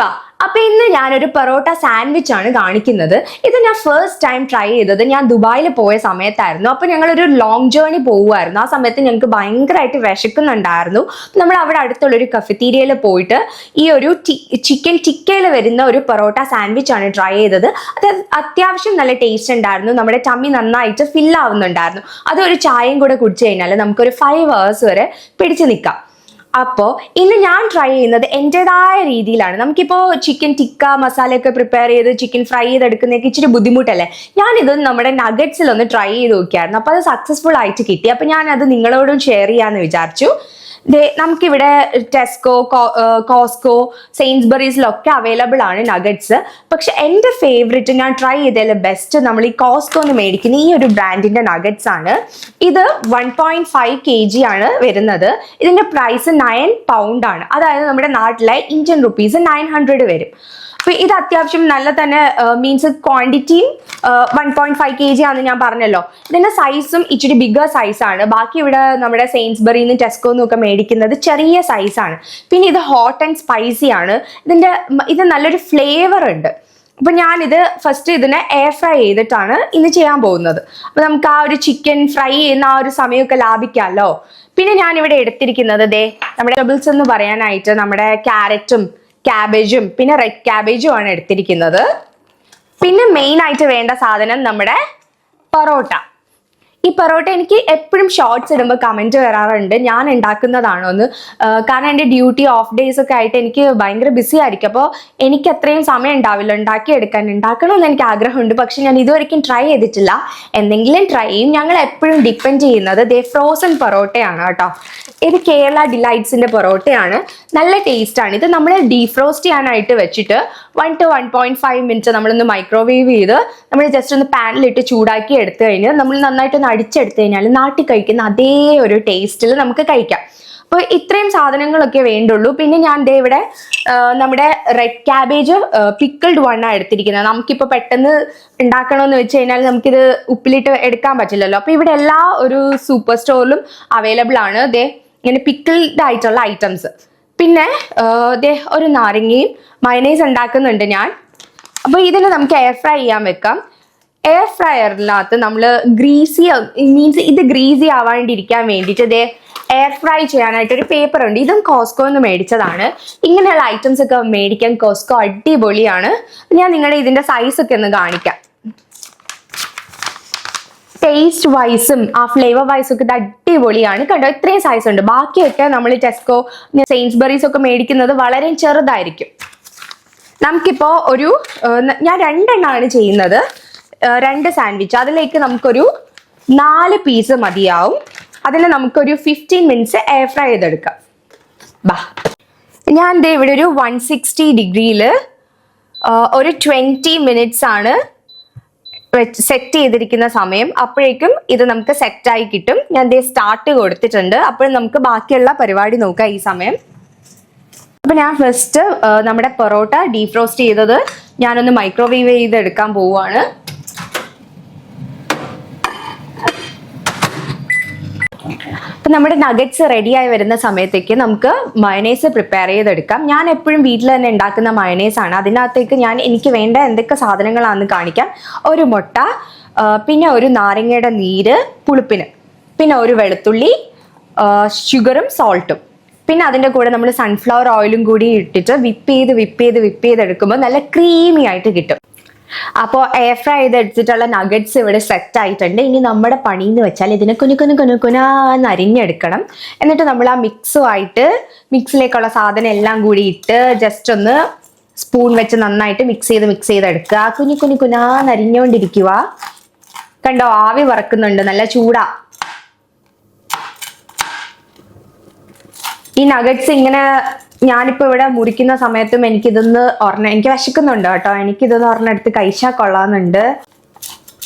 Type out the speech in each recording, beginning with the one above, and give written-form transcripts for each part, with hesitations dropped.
വാ. അപ്പൊ ഇന്ന് ഞാനൊരു പൊറോട്ട സാൻഡ്വിച്ച് ആണ് കാണിക്കുന്നത്. ഇത് ഞാൻ ഫസ്റ്റ് ടൈം ട്രൈ ചെയ്തത് ഞാൻ ദുബായിൽ പോയ സമയത്തായിരുന്നു. അപ്പൊ ഞങ്ങളൊരു ലോങ് ജേർണി പോവുമായിരുന്നു. ആ സമയത്ത് ഞങ്ങൾക്ക് ഭയങ്കരമായിട്ട് വിശക്കുന്നുണ്ടായിരുന്നു. നമ്മൾ അവിടെ അടുത്തുള്ള ഒരു കഫറ്റീരിയയിൽ പോയിട്ട് ഈ ഒരു ചിക്കൻ ടിക്കയിൽ വരുന്ന ഒരു പൊറോട്ട സാൻഡ്വിച്ച് ആണ് ട്രൈ ചെയ്തത്. അത് അത്യാവശ്യം നല്ല ടേസ്റ്റ് ഉണ്ടായിരുന്നു. നമ്മുടെ ടമ്മി നന്നായിട്ട് ഫിൽ ആവുന്നുണ്ടായിരുന്നു. അതൊരു ചായയും കൂടെ കുടിച്ചു കഴിഞ്ഞാൽ നമുക്കൊരു 5 hours വരെ പിടിച്ചു നിൽക്കാം. അപ്പോൾ ഇന്ന് ഞാൻ ട്രൈ ചെയ്യുന്നത് എൻ്റെതായ രീതിയിലാണ്. നമുക്കിപ്പോൾ ചിക്കൻ ടിക്ക മസാലയൊക്കെ പ്രിപ്പയർ ചെയ്ത് ചിക്കൻ ഫ്രൈ ചെയ്തെടുക്കുന്നതൊക്കെ ഇച്ചിരി ബുദ്ധിമുട്ടല്ലേ. ഞാനിത് നമ്മുടെ നഗറ്റ്സിലൊന്ന് ട്രൈ ചെയ്ത് നോക്കിയായിരുന്നു. അപ്പോൾ അത് സക്സസ്ഫുൾ ആയിട്ട് കിട്ടി. അപ്പോൾ ഞാനത് നിങ്ങളോടും ഷെയർ ചെയ്യാമെന്ന് വിചാരിച്ചു. നമുക്കിവിടെ ടെസ്കോ, കോസ്കോ, സെയിൻസ്ബറീസിലൊക്കെ അവൈലബിൾ ആണ് നഗറ്റ്സ്. പക്ഷെ എൻ്റെ ഫേവറേറ്റ്, ഞാൻ ട്രൈ ചെയ്തതിൽ ബെസ്റ്റ് നമ്മൾ ഈ കോസ്കോന്ന് മേടിക്കുന്ന ഈ ഒരു ബ്രാൻഡിന്റെ നഗറ്റ്സ് ആണ്. ഇത് 1.5 kg ആണ് വരുന്നത്. ഇതിന്റെ പ്രൈസ് 9 pound ആണ്. അതായത് നമ്മുടെ നാട്ടിലെ ഇന്ത്യൻ റുപ്പീസ് 900 വരും. അപ്പൊ ഇത് അത്യാവശ്യം നല്ല തന്നെ മീൻസ് ക്വാണ്ടിറ്റിയും 1.5 kg ആണെന്ന് ഞാൻ പറഞ്ഞല്ലോ. ഇതിന്റെ സൈസും ഇച്ചിരി ബിഗർ സൈസാണ്. ബാക്കി ഇവിടെ നമ്മുടെ സെയിൻസ്ബറിന്ന് ടെസ്കോന്നും ഒക്കെ മേടിക്കുന്നത് ചെറിയ സൈസാണ്. പിന്നെ ഇത് ഹോട്ട് ആൻഡ് സ്പൈസി ആണ്. ഇത് നല്ലൊരു ഫ്ലേവർ ഉണ്ട്. അപ്പൊ ഞാനിത് ഫസ്റ്റ് ഇതിനെ എയർ ഫ്രൈ ചെയ്തിട്ടാണ് ഇന്ന് ചെയ്യാൻ പോകുന്നത്. അപ്പൊ നമുക്ക് ആ ഒരു ചിക്കൻ ഫ്രൈ ചെയ്യുന്ന ആ ഒരു സമയമൊക്കെ ലാഭിക്കാമല്ലോ. പിന്നെ ഞാനിവിടെ എടുത്തിരിക്കുന്നത് നമ്മുടെ വെജിറ്റബിൾസ് എന്ന് പറയാനായിട്ട് നമ്മുടെ ക്യാരറ്റും ക്യാബേജും പിന്നെ റെഡ് ക്യാബേജും ആണ് എടുത്തിരിക്കുന്നത്. പിന്നെ മെയിൻ ആയിട്ട് വേണ്ട സാധനം നമ്മുടെ പൊറോട്ട. ഈ പൊറോട്ട എനിക്ക് എപ്പോഴും ഷോർട്സ് ഇടുമ്പോൾ കമന്റ് വരാറുണ്ട് ഞാൻ ഉണ്ടാക്കുന്നതാണോ എന്ന്. കാരണം എൻ്റെ ഡ്യൂട്ടി ഓഫ് ഡേയ്സ് ഒക്കെ ആയിട്ട് എനിക്ക് ഭയങ്കര ബിസി ആയിരിക്കും. അപ്പോൾ എനിക്ക് അത്രയും സമയം ഉണ്ടാവില്ല ഉണ്ടാക്കണമെന്ന് എനിക്ക് ആഗ്രഹമുണ്ട്. പക്ഷെ ഞാൻ ഇതുവരെയ്ക്കും ട്രൈ ചെയ്തിട്ടില്ല. എന്തെങ്കിലും ട്രൈ ചെയ്യും. ഞങ്ങൾ എപ്പോഴും ഡിപ്പെൻഡ് ചെയ്യുന്നത് ഫ്രോസൺ പൊറോട്ടയാണ് കേട്ടോ. ഇത് കേരള ഡിലൈറ്റ്സിന്റെ പൊറോട്ടയാണ്. നല്ല ടേസ്റ്റ് ആണ്. ഇത് നമ്മൾ ഡീഫ്രോസ്റ്റ് ചെയ്യാനായിട്ട് വെച്ചിട്ട് 1 to 1.5 minutes നമ്മളൊന്ന് മൈക്രോവേവ് ചെയ്ത് നമ്മൾ ജസ്റ്റ് ഒന്ന് പാനിലിട്ട് ചൂടാക്കി എടുത്തു കഴിഞ്ഞ് നമ്മൾ നന്നായിട്ടൊന്ന് അടിച്ചെടുത്തു കഴിഞ്ഞാൽ നാട്ടിൽ കഴിക്കുന്ന അതേ ഒരു ടേസ്റ്റിൽ നമുക്ക് കഴിക്കാം. അപ്പോൾ ഇത്രയും സാധനങ്ങളൊക്കെ വേണ്ടുള്ളൂ. പിന്നെ ഞാൻ ഇവിടെ നമ്മുടെ റെഡ് ക്യാബേജ് പിക്കിൾഡ് ആണ് എടുത്തിരിക്കുന്നത്. നമുക്കിപ്പോൾ പെട്ടെന്ന് ഉണ്ടാക്കണമെന്ന് വെച്ച് കഴിഞ്ഞാൽ നമുക്കിത് ഉപ്പിലിട്ട് എടുക്കാൻ പറ്റില്ലല്ലോ. അപ്പോൾ ഇവിടെ എല്ലാ ഒരു സൂപ്പർ സ്റ്റോറിലും അവൈലബിൾ ആണ് ഇങ്ങനെ പിക്കിൾഡ് ആയിട്ടുള്ള ഐറ്റംസ്. പിന്നെ ഒരു നാരങ്ങയും മയണൈസ് ഉണ്ടാക്കുന്നുണ്ട് ഞാൻ. അപ്പോൾ ഇതിന് നമുക്ക് എയർ ഫ്രൈ ചെയ്യാൻ വെക്കാം. എയർ ഫ്രയറിനകത്ത് നമ്മൾ ഇത് ഗ്രീസി ആവാണ്ടിരിക്കാൻ വേണ്ടിയിട്ട് എയർ ഫ്രൈ ചെയ്യാനായിട്ട് ഒരു പേപ്പർ ഉണ്ട്. ഇതും കോസ്കോന്ന് മേടിച്ചതാണ്. ഇങ്ങനെയുള്ള ഐറ്റംസ് ഒക്കെ മേടിക്കാൻ കോസ്കോ അടിപൊളിയാണ്. ഞാൻ നിങ്ങളുടെ ഇതിന്റെ സൈസ് ഒക്കെ ഒന്ന് കാണിക്കാം. ടേസ്റ്റ് വൈസും ആ ഫ്ലേവർ വൈസും ഒക്കെ ഇത് അടിപൊളിയാണ്. കണ്ടോ, ഇത്രയും സൈസ് ഉണ്ട്. ബാക്കിയൊക്കെ നമ്മൾ ടെസ്കോ, സെയിൻസ്ബറീസ് ഒക്കെ മേടിക്കുന്നത് വളരെ ചെറുതായിരിക്കും. നമുക്കിപ്പോ ഞാൻ 2 എണ്ണമാണ് ചെയ്യുന്നത്. 2 സാൻഡ്വിച്ച്. അതിലേക്ക് നമുക്കൊരു 4 പീസ് മതിയാവും. അതിൽ നമുക്കൊരു 15 minutes എയർ ഫ്രൈ ചെയ്തെടുക്കാം. ഞാൻ ഇവിടെ ഒരു 160 ഡിഗ്രിയിൽ ഒരു 20 minutes ആണ് സെറ്റ് ചെയ്തിരിക്കുന്ന സമയം. അപ്പോഴേക്കും ഇത് നമുക്ക് സെറ്റായി കിട്ടും. ഞാൻ സ്റ്റാർട്ട് കൊടുത്തിട്ടുണ്ട്. അപ്പോൾ നമുക്ക് ബാക്കിയുള്ള പരിപാടി നോക്കാം ഈ സമയം. അപ്പൊ ഞാൻ ഫസ്റ്റ് നമ്മുടെ പൊറോട്ട ഡീഫ്രോസ്റ്റ് ചെയ്തത് ഞാനൊന്ന് മൈക്രോവേവ് ചെയ്തെടുക്കാൻ പോവുകയാണ്. അപ്പൊ നമ്മുടെ നഗറ്റ്സ് റെഡിയായി വരുന്ന സമയത്തേക്ക് നമുക്ക് മയണൈസ് പ്രിപ്പയർ ചെയ്തെടുക്കാം. ഞാൻ എപ്പോഴും വീട്ടിൽ തന്നെ ഉണ്ടാക്കുന്ന മയണൈസ് ആണ്. അതിനകത്തേക്ക് എനിക്ക് വേണ്ട എന്തൊക്കെ സാധനങ്ങളാണെന്ന് കാണിക്കാം. ഒരു മുട്ട, പിന്നെ ഒരു നാരങ്ങയുടെ നീര് പുളിപ്പിന്, പിന്നെ ഒരു വെളുത്തുള്ളി, ഷുഗറും സോൾട്ടും, പിന്നെ അതിൻ്റെ കൂടെ നമ്മൾ സൺഫ്ലവർ ഓയിലും കൂടി ഇട്ടിട്ട് വിപ്പ് ചെയ്ത് എടുക്കുമ്പോൾ നല്ല ക്രീമി ആയിട്ട് കിട്ടും. അപ്പോൾ എയർ ഫ്രൈ ചെയ്തെടുത്തിട്ടുള്ള നഗറ്റ്സ് ഇവിടെ സെറ്റ് ആയിട്ടുണ്ട്. ഇനി നമ്മുടെ പണി എന്ന് വെച്ചാൽ ഇതിനെ കുനുകുനാന്ന് അരിഞ്ഞെടുക്കണം. എന്നിട്ട് നമ്മൾ ആ മിക്സിലേക്കുള്ള സാധനം എല്ലാം കൂടി ഇട്ട് ജസ്റ്റ് ഒന്ന് സ്പൂൺ വെച്ച് നന്നായിട്ട് മിക്സ് ചെയ്തെടുക്കുക. കുനുകുനാന്ന് അരിഞ്ഞുകൊണ്ടിരിക്കുക. കണ്ടോ, ആവി വറക്കുന്നുണ്ട്, നല്ല ചൂടാ. ഈ നഗറ്റ്സ് ഇങ്ങനെ ഞാനിപ്പോ ഇവിടെ മുറിക്കുന്ന സമയത്തും എനിക്ക് വിശക്കുന്നുണ്ട് കേട്ടോ. എനിക്കിതൊന്ന് എടുത്ത് കഴിച്ചാൽ കൊള്ളാന്നുണ്ട്.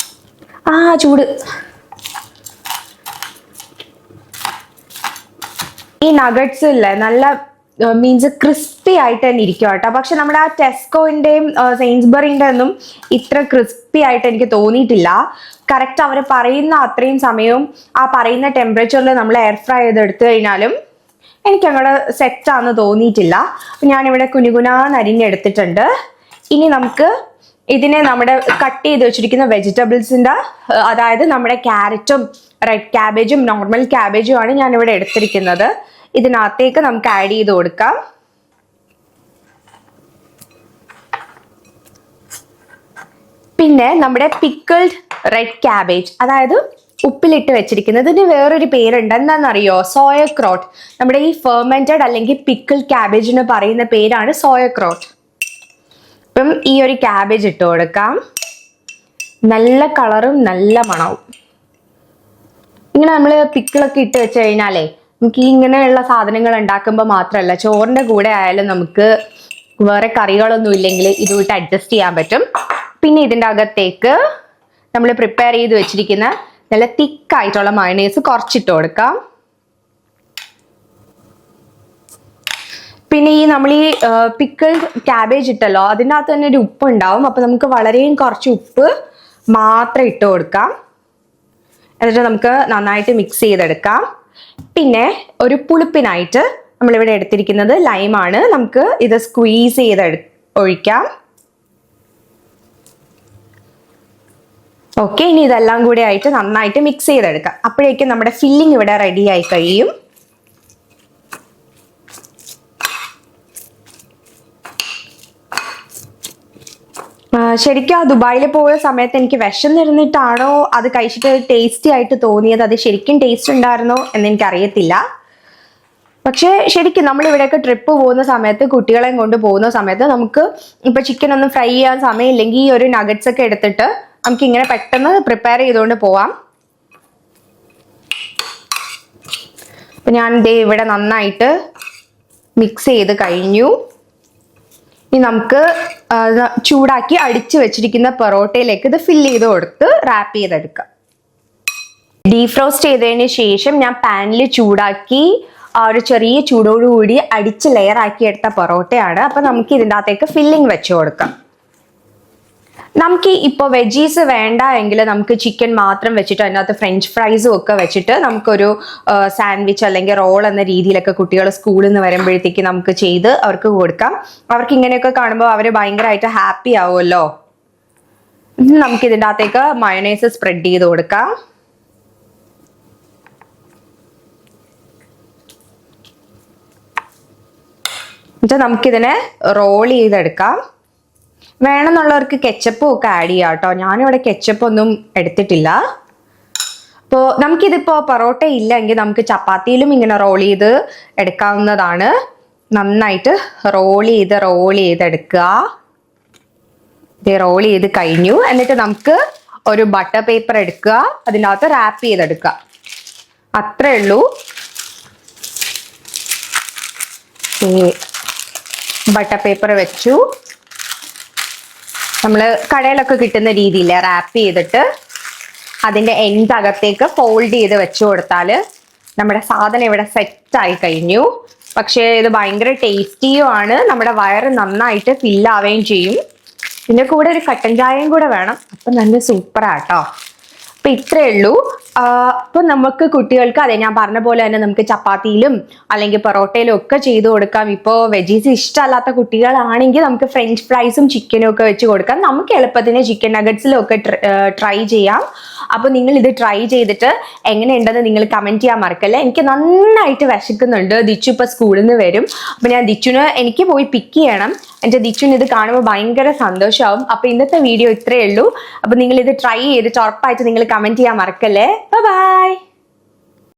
ചൂട്. ഈ നഗറ്റ്സ് ഇല്ലേ നല്ല മീൻസ് ക്രിസ്പി ആയിട്ട് തന്നെ ഇരിക്കും കേട്ടോ. പക്ഷെ നമ്മുടെ ആ ടെസ്കോന്റെയും സെയിൻസ്ബറിന്റെ ഒന്നും ഇത്ര ക്രിസ്പി ആയിട്ട് എനിക്ക് തോന്നിയിട്ടില്ല. കറക്റ്റ് അവർ പറയുന്ന അത്രയും സമയവും ആ പറയുന്ന ടെമ്പറേച്ചറിൽ നമ്മൾ എയർ ഫ്രൈ ചെയ്തെടുത്തു കഴിഞ്ഞാലും എനിക്കങ്ങോട്ട് സെറ്റാന്ന് തോന്നിയിട്ടില്ല. ഞാനിവിടെ കുനുകുനാന്ന് അരിഞ്ഞെടുത്തിട്ടുണ്ട്. ഇനി നമുക്ക് ഇതിനെ നമ്മുടെ കട്ട് ചെയ്ത് വെച്ചിരിക്കുന്ന വെജിറ്റബിൾസിന്റെ, അതായത് നമ്മുടെ ക്യാരറ്റും റെഡ് ക്യാബേജും നോർമൽ ക്യാബേജും ആണ് ഞാനിവിടെ എടുത്തിരിക്കുന്നത്. ഇതിനകത്തേക്ക് നമുക്ക് ആഡ് ചെയ്ത് കൊടുക്കാം. പിന്നെ നമ്മുടെ പിക്കിൾഡ് റെഡ് ക്യാബേജ്, അതായത് ഉപ്പിലിട്ട് വെച്ചിരിക്കുന്നത്. ഇതിന് വേറൊരു പേരുണ്ട്, എന്താണെന്നറിയോ? സോയക്രോട്ട്. നമ്മുടെ ഈ ഫെർമെന്റഡ് അല്ലെങ്കിൽ പിക്കിൾഡ് ക്യാബേജിന് പറയുന്ന പേരാണ് സോയക്രോട്ട്. ഇപ്പം ഈ ഒരു ക്യാബേജ് ഇട്ട് കൊടുക്കാം. നല്ല കളറും നല്ല മണവും. ഇങ്ങനെ നമ്മൾ പിക്കിളൊക്കെ ഇട്ട് വെച്ച് കഴിഞ്ഞാലേ നമുക്ക് ഇങ്ങനെയുള്ള സാധനങ്ങൾ ഉണ്ടാക്കുമ്പോൾ മാത്രമല്ല, ചോറിന്റെ കൂടെ ആയാലും നമുക്ക് വേറെ കറികളൊന്നും ഇല്ലെങ്കിൽ ഇതുമായിട്ട് അഡ്ജസ്റ്റ് ചെയ്യാൻ പറ്റും. പിന്നെ ഇതിൻ്റെ അകത്തേക്ക് നമ്മൾ പ്രിപ്പയർ ചെയ്ത് വെച്ചിരിക്കുന്ന നല്ല തിക്കായിട്ടുള്ള മയോണൈസ് കുറച്ചിട്ട് കൊടുക്കാം. പിന്നെ ഈ നമ്മൾ ഈ പിക്കിൾഡ് ക്യാബേജ് ഇട്ടല്ലോ, അതിൻ്റെ അകത്ത് തന്നെ ഒരു ഉപ്പ് ഉണ്ടാവും. അപ്പൊ നമുക്ക് വളരെയും കുറച്ച് ഉപ്പ് മാത്രം ഇട്ട് കൊടുക്കാം. എന്നിട്ട് നമുക്ക് നന്നായിട്ട് മിക്സ് ചെയ്തെടുക്കാം. പിന്നെ ഒരു പുളിപ്പിനായിട്ട് നമ്മളിവിടെ എടുത്തിരിക്കുന്നത് ലൈമാണ്. നമുക്ക് ഇത് സ്ക്വീസ് ചെയ്ത് ഒഴിക്കാം. ഓക്കെ, ഇനി ഇതെല്ലാം കൂടി ആയിട്ട് നന്നായിട്ട് മിക്സ് ചെയ്തെടുക്കാം. അപ്പോഴേക്കും നമ്മുടെ ഫില്ലിംഗ് ഇവിടെ റെഡി ആയി കഴിയും. ശരിക്കും ആ ദുബായിൽ പോയ സമയത്ത് എനിക്ക് വിശന്നിരുന്നിട്ടാണോ അത് കഴിച്ചിട്ട് ടേസ്റ്റി ആയിട്ട് തോന്നിയത്, അത് ശരിക്കും ടേസ്റ്റ് ഉണ്ടായിരുന്നോ എന്ന് എനിക്കറിയത്തില്ല. പക്ഷെ ശരിക്കും നമ്മൾ ഇവിടെയൊക്കെ ട്രിപ്പ് പോകുന്ന സമയത്ത്, കുട്ടികളെയും കൊണ്ട് പോകുന്ന സമയത്ത്, നമുക്ക് ഇപ്പൊ ചിക്കൻ ഒന്നും ഫ്രൈ ചെയ്യാൻ സമയമില്ലെങ്കിൽ ഈ ഒരു നഗറ്റ്സ് ഒക്കെ എടുത്തിട്ട് നമുക്ക് ഇങ്ങനെ പെട്ടെന്ന് പ്രിപ്പയർ ചെയ്തുകൊണ്ട് പോവാം. അപ്പൊ ഞാൻ ദേ ഇവിടെ നന്നായിട്ട് മിക്സ് ചെയ്ത് കഴിഞ്ഞു. ഇനി നമുക്ക് ചൂടാക്കി അടിച്ചു വെച്ചിരിക്കുന്ന പൊറോട്ടയിലേക്ക് ഇത് ഫില്ല് ചെയ്ത് കൊടുത്ത് റാപ്പ് ചെയ്തെടുക്കാം. ഡീഫ്രോസ്റ്റ് ചെയ്തതിന് ശേഷം ഞാൻ പാനിൽ ചൂടാക്കി ആ ഒരു ചെറിയ ചൂടോടുകൂടി അടിച്ച് ലെയർ ആക്കി എടുത്ത പൊറോട്ടയാണ്. അപ്പൊ നമുക്ക് ഇതിൻ്റെ അകത്തേക്ക് ഫില്ലിംഗ് വെച്ച് കൊടുക്കാം. നമുക്ക് ഇപ്പോൾ വെജീസ് വേണ്ട എങ്കിൽ നമുക്ക് ചിക്കൻ മാത്രം വെച്ചിട്ട് അതിനകത്ത് ഫ്രഞ്ച് ഫ്രൈസും ഒക്കെ വെച്ചിട്ട് നമുക്കൊരു സാൻഡ്വിച്ച് അല്ലെങ്കിൽ റോൾ എന്ന രീതിയിലൊക്കെ കുട്ടികൾ സ്കൂളിൽ നിന്ന് വരുമ്പോഴത്തേക്ക് നമുക്ക് ചെയ്ത് അവർക്ക് കൊടുക്കാം. അവർക്ക് ഇങ്ങനെയൊക്കെ കാണുമ്പോൾ അവർ ഭയങ്കരമായിട്ട് ഹാപ്പി ആവുമല്ലോ. നമുക്ക് ഇതിൻ്റെ അകത്തേക്ക് മയോണൈസ് സ്പ്രെഡ് ചെയ്ത് കൊടുക്കാം. എന്നിട്ട് നമുക്കിതിനെ റോൾ ചെയ്തെടുക്കാം. വേണമെന്നുള്ളവർക്ക് കെച്ചപ്പും ഒക്കെ ആഡ് ചെയ്യാം കേട്ടോ. ഞാനിവിടെ കെച്ചപ്പ് ഒന്നും എടുത്തിട്ടില്ല. അപ്പോൾ നമുക്കിതിപ്പോൾ പൊറോട്ട ഇല്ലെങ്കിൽ നമുക്ക് ചപ്പാത്തിയിലും ഇങ്ങനെ റോൾ ചെയ്ത് എടുക്കാവുന്നതാണ്. നന്നായിട്ട് റോൾ ചെയ്തെടുക്കുക. ഇത് റോൾ ചെയ്ത് കഴിഞ്ഞു. എന്നിട്ട് നമുക്ക് ഒരു ബട്ടർ പേപ്പർ എടുക്കുക, അതിനകത്ത് റാപ്പ് ചെയ്തെടുക്കുക. അത്രേ ഉള്ളൂ. ബട്ടർ പേപ്പർ വെച്ചു. നമ്മൾ കടയിലൊക്കെ കിട്ടുന്ന രീതിയിൽ റാപ്പ് ചെയ്തിട്ട് അതിൻ്റെ എൻഡ് അകത്തേക്ക് ഫോൾഡ് ചെയ്ത് വെച്ചു കൊടുത്താൽ നമ്മുടെ സാധനം ഇവിടെ സെറ്റായി കഴിഞ്ഞു. പക്ഷേ ഇത് ഭയങ്കര ടേസ്റ്റിയും ആണ്. നമ്മുടെ വയറ് നന്നായിട്ട് ഫില്ലാവുകയും ചെയ്യും. ഇതിൻ്റെ കൂടെ ഒരു കട്ടൻ ചായയും കൂടെ വേണം. അപ്പം നല്ല സൂപ്പറാട്ടോ. അപ്പം ഇത്രയേ ഉള്ളൂ. അപ്പം നമുക്ക് കുട്ടികൾക്ക് അതെ ഞാൻ പറഞ്ഞ പോലെ തന്നെ നമുക്ക് ചപ്പാത്തിയിലും അല്ലെങ്കിൽ പൊറോട്ടയിലും ഒക്കെ ചെയ്ത് കൊടുക്കാം. ഇപ്പോൾ വെജീസ് ഇഷ്ടമല്ലാത്ത കുട്ടികളാണെങ്കിൽ നമുക്ക് ഫ്രഞ്ച് ഫ്രൈസും ചിക്കനും ഒക്കെ വെച്ച് കൊടുക്കാം. നമുക്ക് എളുപ്പത്തിന് ചിക്കൻ നഗറ്റ്സിലും ഒക്കെ ട്രൈ ചെയ്യാം. അപ്പോൾ നിങ്ങൾ ഇത് ട്രൈ ചെയ്തിട്ട് എങ്ങനെയുണ്ടെന്ന് നിങ്ങൾ കമൻറ്റ് ചെയ്യാൻ മറക്കല്ലേ. എനിക്ക് നന്നായിട്ട് വിശക്കുന്നുണ്ട്. ദിച്ചു ഇപ്പോൾ സ്കൂളിൽ നിന്ന് വരും. അപ്പോൾ ഞാൻ ദിച്ചുന് എനിക്ക് പോയി പിക്ക് ചെയ്യണം. എൻ്റെ ദിച്ചുന് ഇത് കാണുമ്പോൾ ഭയങ്കര സന്തോഷമാവും. അപ്പോൾ ഇന്നത്തെ വീഡിയോ ഇത്രയേ ഉള്ളൂ. അപ്പോൾ നിങ്ങൾ ഇത് ട്രൈ ചെയ്തിട്ട് ഉറപ്പായിട്ട് നിങ്ങൾ കമൻറ്റ് ചെയ്യാൻ മറക്കല്ലേ. ബൈ.